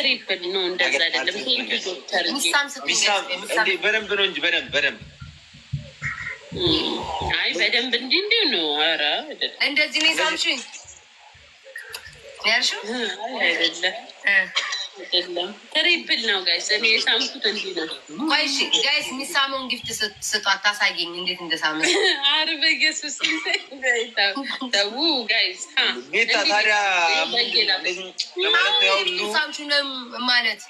ትሪፕል ነው እንደዛ አይደለም። ቴንክ ዶክተር በደንብ ነው እንጂ በደንብ አይ በደንብ እንዲህ ነው። ኧረ እንደዚህ ነው ሳምሽኝ ያልሽው አይደለም ትሪፕል ነው ጋይስ። እኔ የሳምኩት እንዲህ ነው። ቆይ እሺ ጋይስ የሚሳመውን ጊፍት ስጧት ታሳየኝ እንዴት እንደሳመ። ኧረ በኢየሱስ ተው ጋይስ። ቤታ ታዲያ ማለት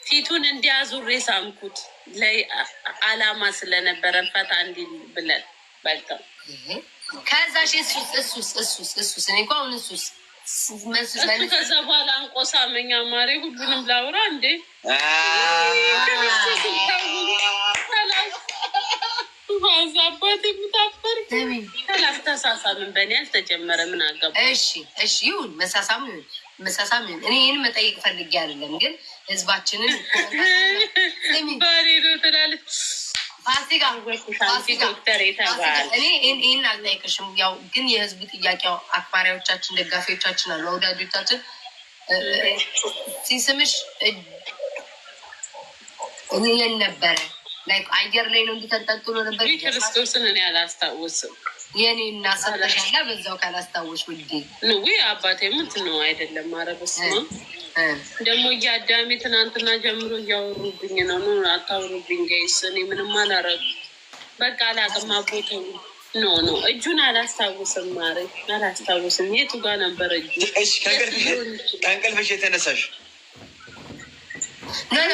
ፊቱን እንዲያዙር የሳምኩት ላይ አላማ ስለነበረ ፈታ እንዲል ብለን በቃ ከዛ እሱስ እኔ እኮ አሁን እሱስ ከዛ በኋላ አንቆሳመኛ ማሬ ሁሉንም ላውራ እንዴ ዛባት የምታፈር ተሳሳምን በእኔ ያልተጀመረ ምን አገባ። እሺ ይሁን መሳሳም ይሁን እኔ ይህን መጠየቅ ፈልጌ አይደለም፣ ግን ህዝባችንን ባሬ ነው ትላለች ፋሲካ እኔ ይህን አልጠይቅሽም። ያው ግን የህዝቡ ጥያቄ አክባሪዎቻችን፣ ደጋፊዎቻችን አሉ፣ ወዳጆቻችን ሲስምሽ ይህን ነበረ አየር ላይ ነው እንዲተንጠልጥሎ ነበር። ክርስቶስን እኔ አላስታውስም። የኔ እናሳተሻላ በዛው ካላስታወሽ ውዴ ንዊ አባቴ ምት ነው አይደለም። አረበስማ ደግሞ እያዳሜ ትናንትና ጀምሮ እያወሩብኝ ነው። አታውሩብኝ ጋይስ፣ እኔ ምንም አላረግ በቃ አላቅም። አቦተው ኖ እጁን አላስታውስም። ማረ አላስታውስም። የቱ ጋር ነበር እጁ? ከእንቅልፍሽ የተነሳሽ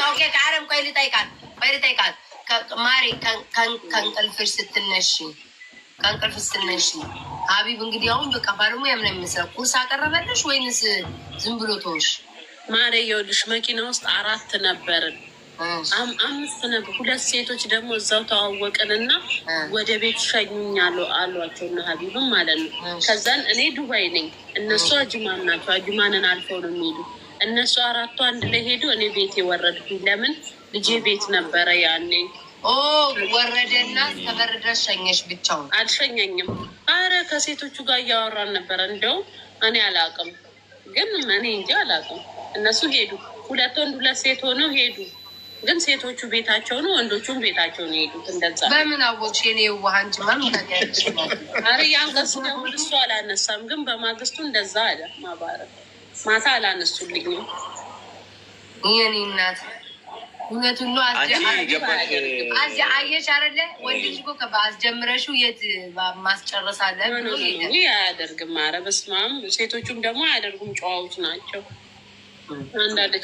ኦኬ። ከአረም ቆይ ልጠይቃት ማሪ ከእንቅልፍሽ ስትነሺ ሀቢብ እንግዲህ አሁን በቃ ባለሙያ ምን የሚመስለው ቁርስ አቀረበልሽ ወይንስ ዝም ብሎ ተውሽ? ማሬ ይኸውልሽ መኪና ውስጥ 4 ነበርን፣ 5 ነበር። 2 ሴቶች ደግሞ እዛው ተዋወቅንና ወደ ቤት ሸኙኝ አሏቸው እና ሀቢብም ማለት ነው። ከዛን እኔ ዱባይ ነኝ፣ እነሱ አጅማን ናቸው። አጅማንን አልፈው ነው የሚሄዱ። እነሱ 4ቱ አንድ ላይ ሄዱ፣ እኔ ቤት የወረድኩኝ። ለምን ልጄ ቤት ነበረ ያኔ። ወረደና ተበርደሽ ሸኘሽ? ብቻውን አልሸኘኝም። አረ ከሴቶቹ ጋር እያወራን ነበረ። እንደው እኔ አላውቅም፣ ግን እኔ እንጂ አላውቅም። እነሱ ሄዱ፣ 2 ወንድ 2 ሴት ሆነው ሄዱ። ግን ሴቶቹ ቤታቸው ነው፣ ወንዶቹም ቤታቸው ነው ሄዱት። እንደዛ በምን አወቅሽ? የኔ ውሃንጅ ማምታቀያች አረ ያንቀስ ነው እሱ አላነሳም። ግን በማግስቱ እንደዛ አለ። ማባረር ማታ አላነሱልኝም። የኔ እናት እውነቱን ነው። አየሽ አይደለ ወንድሽ እኮ አስጀምረሽው የት ማስጨረሳለ ብሎ አያደርግም። ኧረ በስመ አብ። ሴቶቹም ደግሞ አያደርጉም፣ ጨዋዎች ናቸው። አንዳንድ